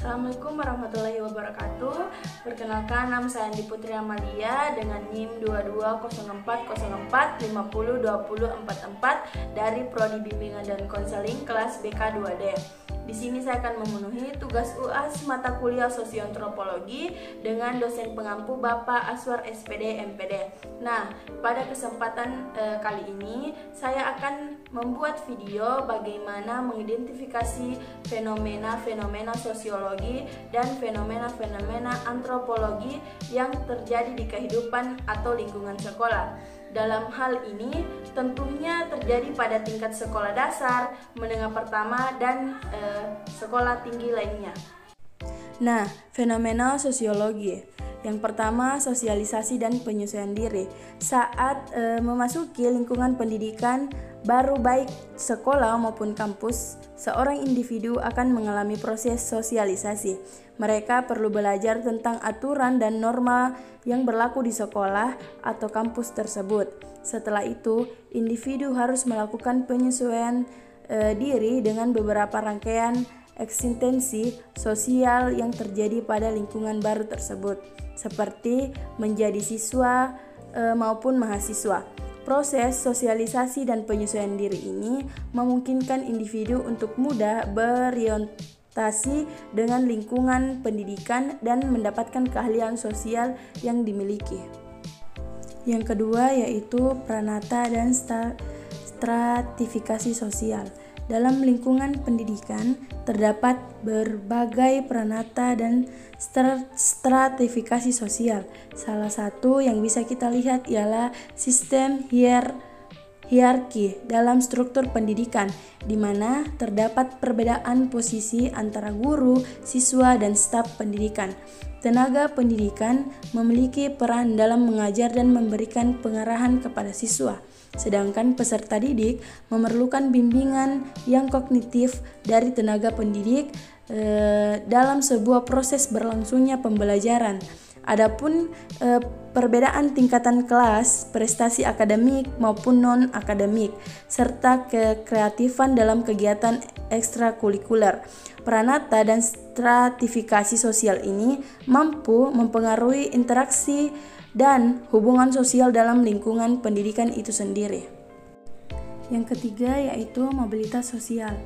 Assalamualaikum warahmatullahi wabarakatuh. Perkenalkan, nama saya Andi Putri Amalia dengan NIM 220404502044 dari Prodi Bimbingan dan Konseling kelas BK 2D. Di sini saya akan memenuhi tugas UAS mata kuliah Sosioantropologi dengan dosen pengampu Bapak Aswar SPD MPD. Nah, pada kesempatan kali ini saya akan membuat video bagaimana mengidentifikasi fenomena-fenomena sosiologi dan fenomena-fenomena antropologi yang terjadi di kehidupan atau lingkungan sekolah. Dalam hal ini tentunya terjadi pada tingkat sekolah dasar, menengah pertama, dan sekolah tinggi lainnya. Nah, fenomena sosiologi. Yang pertama, sosialisasi dan penyesuaian diri. Saat memasuki lingkungan pendidikan, baru baik sekolah maupun kampus, seorang individu akan mengalami proses sosialisasi. Mereka perlu belajar tentang aturan dan norma yang berlaku di sekolah atau kampus tersebut. Setelah itu, individu harus melakukan penyesuaian diri dengan beberapa rangkaian eksistensi sosial yang terjadi pada lingkungan baru tersebut, seperti menjadi siswa maupun mahasiswa. Proses sosialisasi dan penyesuaian diri ini memungkinkan individu untuk mudah berorientasi dengan lingkungan pendidikan dan mendapatkan keahlian sosial yang dimiliki. Yang kedua yaitu pranata dan stratifikasi sosial. Dalam lingkungan pendidikan terdapat berbagai pranata dan stratifikasi sosial. Salah satu yang bisa kita lihat ialah sistem hierarki dalam struktur pendidikan, di mana terdapat perbedaan posisi antara guru, siswa, dan staf pendidikan. Tenaga pendidikan memiliki peran dalam mengajar dan memberikan pengarahan kepada siswa, sedangkan peserta didik memerlukan bimbingan yang kognitif dari tenaga pendidik dalam sebuah proses berlangsungnya pembelajaran. Adapun perbedaan tingkatan kelas, prestasi akademik maupun non-akademik, serta kekreatifan dalam kegiatan ekstrakurikuler. Pranata dan stratifikasi sosial ini mampu mempengaruhi interaksi dan hubungan sosial dalam lingkungan pendidikan itu sendiri. Yang ketiga yaitu mobilitas sosial.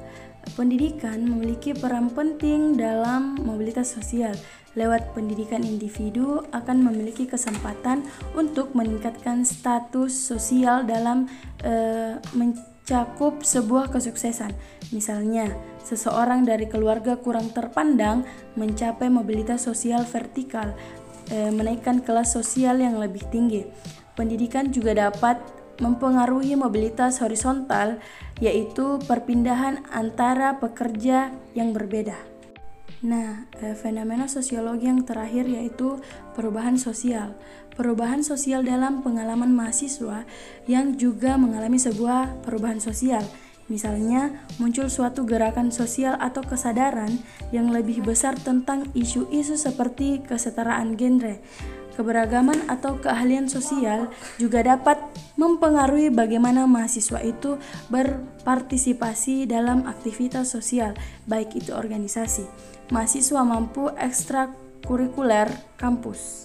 Pendidikan memiliki peran penting dalam mobilitas sosial. Lewat pendidikan, individu akan memiliki kesempatan untuk meningkatkan status sosial dalam mencakup sebuah kesuksesan. Misalnya, seseorang dari keluarga kurang terpandang mencapai mobilitas sosial vertikal, menaikkan kelas sosial yang lebih tinggi. Pendidikan juga dapat mempengaruhi mobilitas horizontal, yaitu perpindahan antara pekerja yang berbeda. Nah, fenomena sosiologi yang terakhir yaitu perubahan sosial. Perubahan sosial dalam pengalaman mahasiswa yang juga mengalami sebuah perubahan sosial. Misalnya, muncul suatu gerakan sosial atau kesadaran yang lebih besar tentang isu-isu seperti kesetaraan genre. Keberagaman atau keahlian sosial juga dapat mempengaruhi bagaimana mahasiswa itu berpartisipasi dalam aktivitas sosial, baik itu organisasi. Mahasiswa mampu ekstrakurikuler kampus.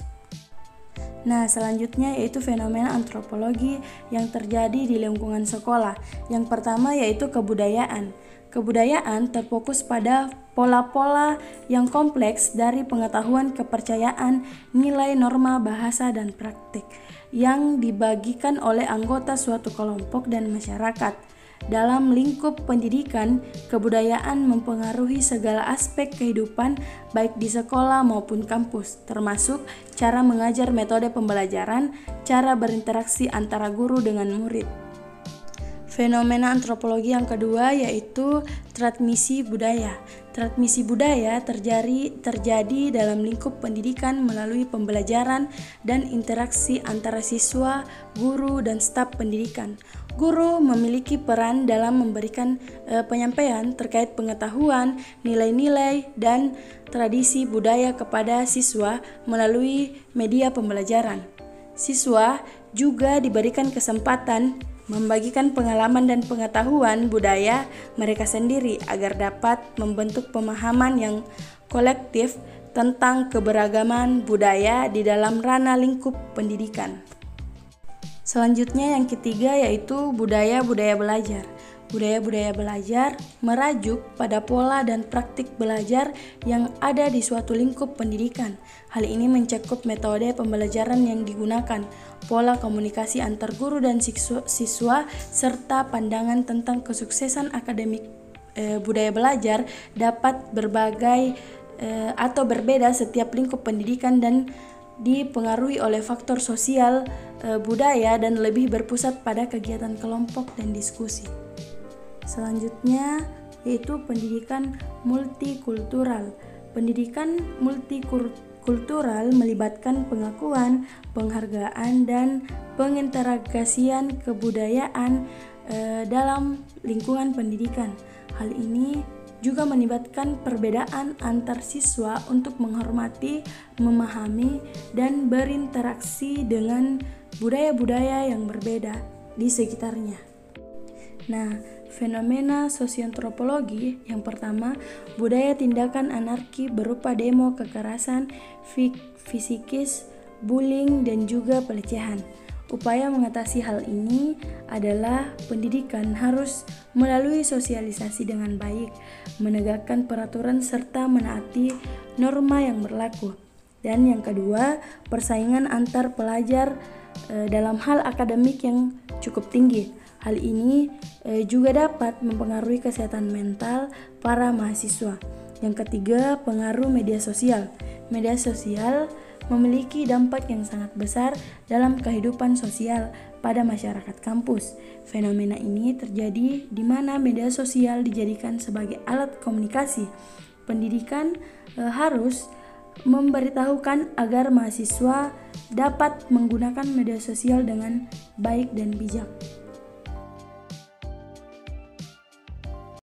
Nah, selanjutnya yaitu fenomena antropologi yang terjadi di lingkungan sekolah. Yang pertama yaitu kebudayaan. Kebudayaan terfokus pada pola-pola yang kompleks dari pengetahuan, kepercayaan, nilai, norma, bahasa, dan praktik yang dibagikan oleh anggota suatu kelompok dan masyarakat. Dalam lingkup pendidikan, kebudayaan mempengaruhi segala aspek kehidupan baik di sekolah maupun kampus, termasuk cara mengajar, metode pembelajaran, cara berinteraksi antara guru dengan murid. Fenomena antropologi yang kedua yaitu transmisi budaya. Transmisi budaya terjadi dalam lingkup pendidikan melalui pembelajaran dan interaksi antara siswa, guru, dan staf pendidikan. Guru memiliki peran dalam memberikan penyampaian terkait pengetahuan, nilai-nilai, dan tradisi budaya kepada siswa melalui media pembelajaran. Siswa juga diberikan kesempatan membagikan pengalaman dan pengetahuan budaya mereka sendiri agar dapat membentuk pemahaman yang kolektif tentang keberagaman budaya di dalam ranah lingkup pendidikan. Selanjutnya yang ketiga yaitu budaya-budaya belajar. Budaya-budaya belajar merajuk pada pola dan praktik belajar yang ada di suatu lingkup pendidikan. Hal ini mencakup metode pembelajaran yang digunakan, pola komunikasi antar guru dan siswa, serta pandangan tentang kesuksesan akademik. Budaya belajar dapat berbagai atau berbeda setiap lingkup pendidikan dan dipengaruhi oleh faktor sosial, budaya, dan lebih berpusat pada kegiatan kelompok dan diskusi. Selanjutnya yaitu pendidikan multikultural. Pendidikan multikultural melibatkan pengakuan, penghargaan, dan pengintegrasian kebudayaan dalam lingkungan pendidikan. Hal ini juga melibatkan perbedaan antar siswa untuk menghormati, memahami, dan berinteraksi dengan budaya-budaya yang berbeda di sekitarnya. Nah, fenomena sosioantropologi yang pertama, budaya tindakan anarki berupa demo, kekerasan fisikis, bullying, dan juga pelecehan. Upaya mengatasi hal ini adalah pendidikan harus melalui sosialisasi dengan baik, menegakkan peraturan serta menaati norma yang berlaku. Dan yang kedua, persaingan antar pelajar dalam hal akademik yang cukup tinggi. Hal ini juga dapat mempengaruhi kesehatan mental para mahasiswa. Yang ketiga, pengaruh media sosial. Media sosial memiliki dampak yang sangat besar dalam kehidupan sosial pada masyarakat kampus. Fenomena ini terjadi di mana media sosial dijadikan sebagai alat komunikasi. Pendidikan harus memberitahukan agar mahasiswa dapat menggunakan media sosial dengan baik dan bijak.